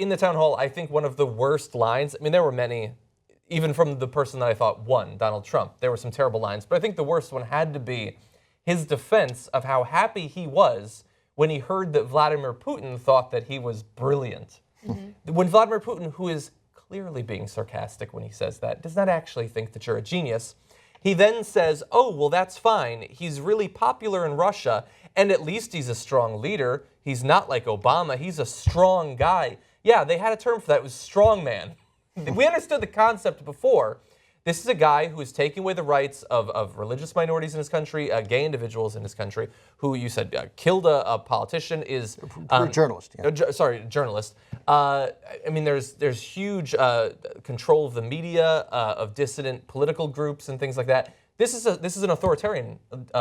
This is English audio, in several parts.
in the town hall, I think one of the worst lines, I mean, there were many, even from the person that I thought won, Donald Trump, there were some terrible lines, but I think the worst one had to be his defense of how happy he was when he heard that Vladimir Putin thought that he was brilliant. Mm-hmm. When Vladimir Putin, who is clearly being sarcastic when he says that, does not actually think that you're a genius, he then says, oh, well, that's fine. He's really popular in Russia, and at least he's a strong leader. He's not like Obama. He's a strong guy. Yeah, they had a term for that. It was strongman. We understood the concept before. This is a guy who is taking away the rights of religious minorities in his country, gay individuals in his country, who you said killed a politician, is... journalist. Yeah. Journalist. I mean, there's huge control of the media, of dissident political groups and things like that. This is an authoritarian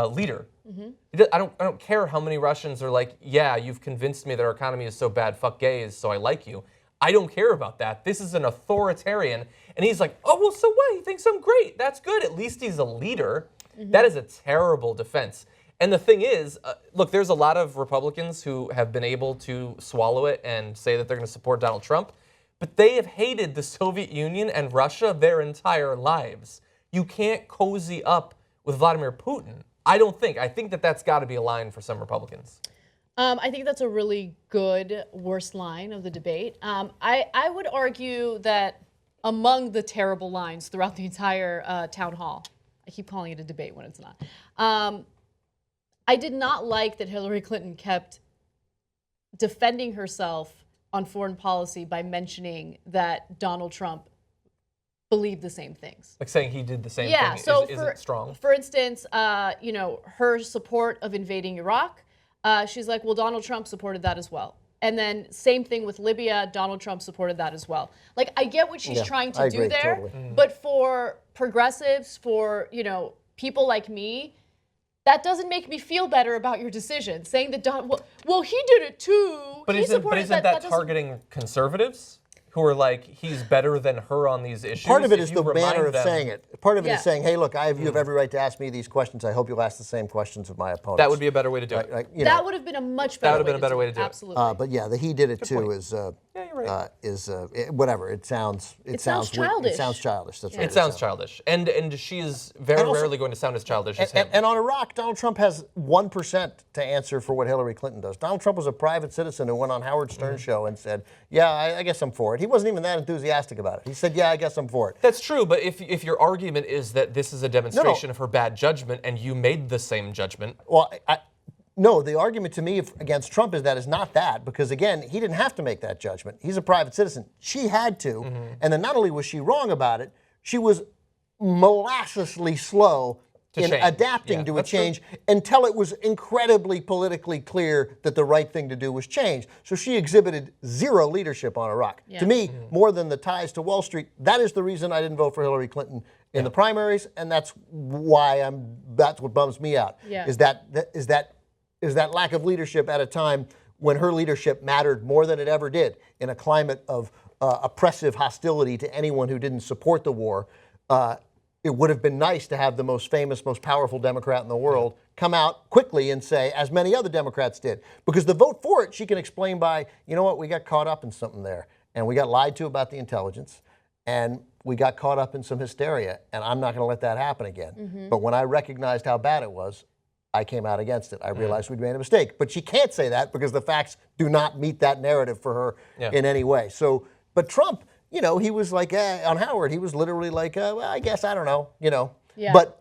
leader. Mm-hmm. I don't care how many Russians are like, yeah, you've convinced me that our economy is so bad, fuck gays, so I like you. I don't care about that. This is an authoritarian. And he's like, oh, well, so what? He thinks I'm great. That's good. At least he's a leader. Mm-hmm. That is a terrible defense. And the thing is, look, there's a lot of Republicans who have been able to swallow it and say that they're going to support Donald Trump. But they have hated the Soviet Union and Russia their entire lives. You can't cozy up with Vladimir Putin. I don't think. I think that that's got to be a line for some Republicans. I think that's a really good worst line of the debate. I would argue that among the terrible lines throughout the entire town hall, I keep calling it a debate when it's not, I did not like that Hillary Clinton kept defending herself on foreign policy by mentioning that Donald Trump believed the same things. Like saying he did the same thing. Yeah, so is it strong? For instance, her support of invading Iraq, she's like, well, Donald Trump supported that as well. And then same thing with Libya, Donald Trump supported that as well. Like, I get what she's trying to do there, totally. But for progressives, for, people like me, that doesn't make me feel better about your decision. Saying that well, he did it too. But isn't that targeting conservatives? Who are like, he's better than her on these issues? Part of it is the manner of saying it. Part of it is saying, hey, look, you have every right to ask me these questions. I hope you'll ask the same questions of my opponents. That would be a better way to do it. That would have been a much better way to do it. Absolutely. But yeah, the he did it too is you're right. Whatever. It sounds childish. It sounds childish. That's right. It sounds childish. And she is very rarely going to sound as childish as him. And on Iraq, Donald Trump has 1% to answer for what Hillary Clinton does. Donald Trump was a private citizen who went on Howard Stern's show and said, yeah, I guess I'm for it. He wasn't even that enthusiastic about it. He said, yeah, I guess I'm for it. That's true, but if your argument is that this is a demonstration of her bad judgment and you made the same judgment. Well, no, the argument to me against Trump is not that, because again, he didn't have to make that judgment. He's a private citizen. She had to, and then not only was she wrong about it, she was molassously slow in adapting to a change until it was incredibly politically clear that the right thing to do was change. So she exhibited zero leadership on Iraq. Yeah. To me, more than the ties to Wall Street, that is the reason I didn't vote for Hillary Clinton in the primaries, and that's why that's what bums me out. Yeah. Is that lack of leadership at a time when her leadership mattered more than it ever did in a climate of oppressive hostility to anyone who didn't support the war. It would have been nice to have the most famous, most powerful Democrat in the world come out quickly and say, as many other Democrats did, because the vote for it, she can explain by, you know what, we got caught up in something there, and we got lied to about the intelligence, and we got caught up in some hysteria, and I'm not going to let that happen again. But when I recognized how bad it was, I came out against it. I realized we'd made a mistake. But she can't say that because the facts do not meet that narrative for her in any way. So, but Trump, he was like, on Howard, he was literally like, well, I guess, I don't know, Yeah. But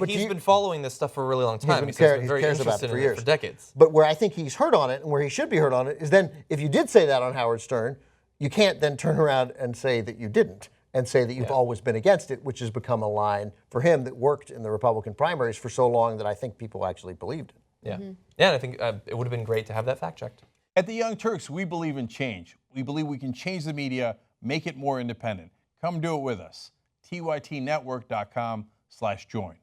he's been following this stuff for a really long time. He's been very interested in it for decades. But where I think he's hurt on it and where he should be hurt on it is then if you did say that on Howard Stern, you can't then turn around and say that you didn't and say that you've always been against it, which has become a line for him that worked in the Republican primaries for so long that I think people actually believed it. Yeah. Yeah, and I think it would have been great to have that fact checked. At the Young Turks, we believe in change. We believe we can change the media, make it more independent. Come do it with us. tytnetwork.com/join.